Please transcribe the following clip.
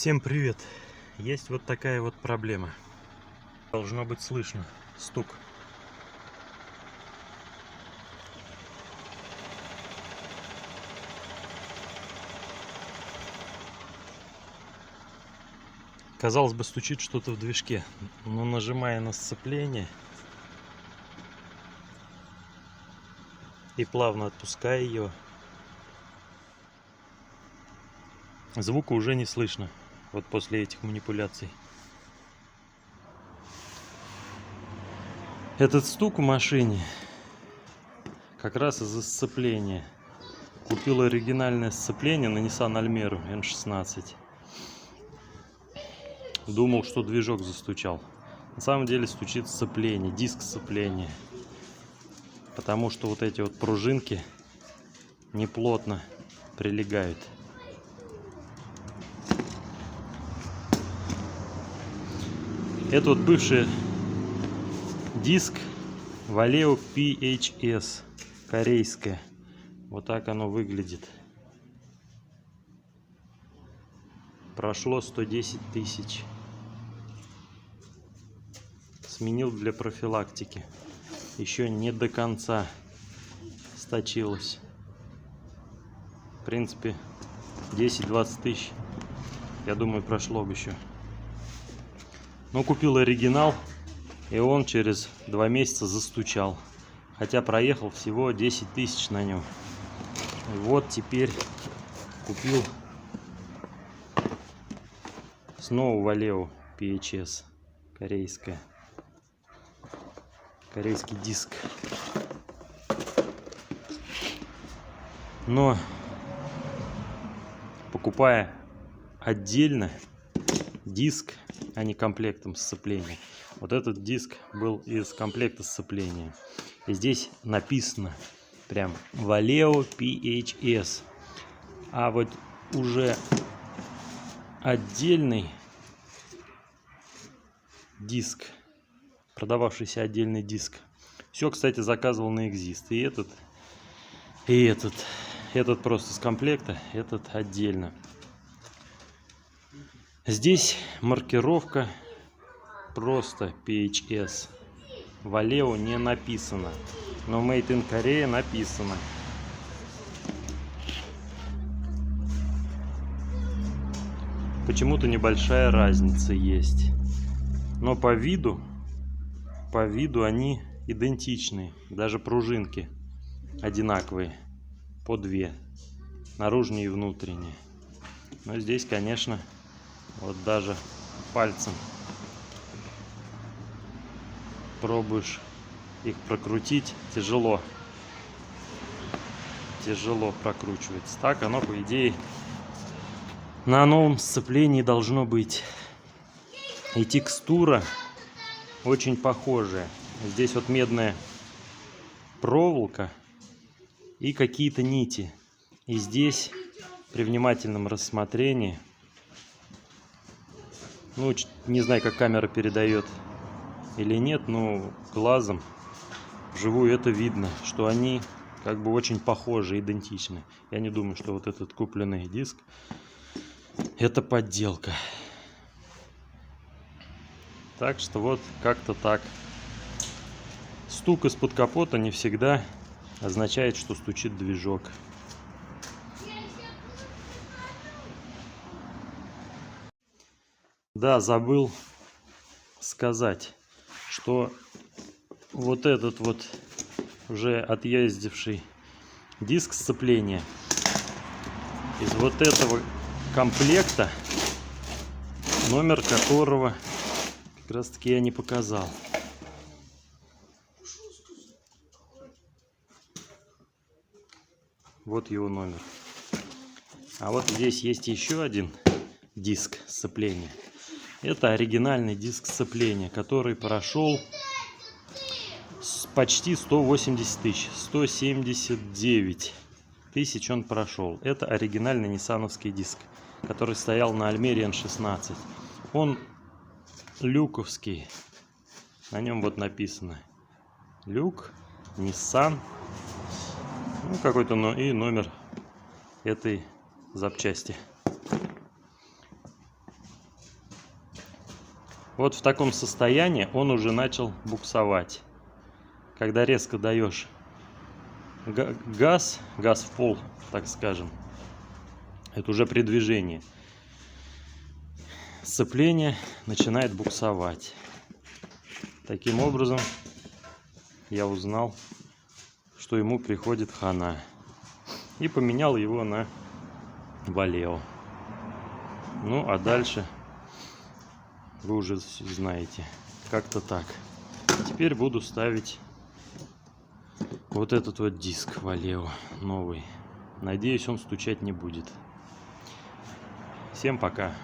Всем привет! Есть вот такая вот проблема. Должно быть слышно стук. Казалось бы, стучит что-то в движке, но нажимая на сцепление и плавно отпуская ее, звука уже не слышно. Вот после этих манипуляций. Этот стук в машине как раз из-за сцепления. Купил оригинальное сцепление на Nissan Almera N16. Думал, что движок застучал. На самом деле стучит сцепление, диск сцепления. Потому что вот эти вот пружинки неплотно прилегают. Это вот бывший диск Valeo PHS, корейское. Вот так оно выглядит. Прошло 110 тысяч. Сменил для профилактики. Еще не до конца сточилось. В принципе, 10-20 тысяч, я думаю, прошло бы еще. Но купил оригинал, и он через 2 месяца застучал. Хотя проехал всего 10 тысяч на нем. И вот теперь купил снова Valeo PHS, корейская. Корейский диск. Но покупая отдельно диск, а не комплектом сцепления. Вот этот диск был из комплекта сцепления. И здесь написано прям Valeo PHS. А вот уже отдельный диск, продававшийся отдельный диск. Все, кстати, заказывал на Exist. И этот. Этот просто с комплекта, этот отдельно. Здесь маркировка просто PHS. Valeo не написано. Но Made in Korea написано. Почему-то небольшая разница есть. Но по виду они идентичны. Даже пружинки одинаковые. По 2. Наружные и внутренние. Но здесь, конечно, вот даже пальцем пробуешь их прокрутить, тяжело прокручивается. Так оно, по идее, на новом сцеплении должно быть. И текстура очень похожая. Здесь вот медная проволока и какие-то нити. И здесь при внимательном рассмотрении, ну, не знаю, как камера передает или нет, но глазом вживую это видно, что они как бы очень похожи, идентичны. Я не думаю, что вот этот купленный диск это подделка. Так что вот как-то так. Стук из-под капота не всегда означает, что стучит движок. Да, забыл сказать, что вот этот вот уже отъездивший диск сцепления из вот этого комплекта, номер которого как раз таки я не показал. Вот его номер. А вот здесь есть еще один диск сцепления. Это оригинальный диск сцепления, который прошел почти 180 тысяч. 179 тысяч он прошел. Это оригинальный ниссановский диск, который стоял на Almera N16. Он люковский. На нем вот написано люк, Nissan. Ну, какой-то и номер этой запчасти. Вот в таком состоянии он уже начал буксовать. Когда резко даешь газ в пол, так скажем, это уже при движении, сцепление начинает буксовать. Таким образом я узнал, что ему приходит хана, и поменял его на Valeo. Ну а дальше вы уже знаете, как-то так. Теперь буду ставить вот этот вот диск Valeo новый. Надеюсь, он стучать не будет. Всем пока.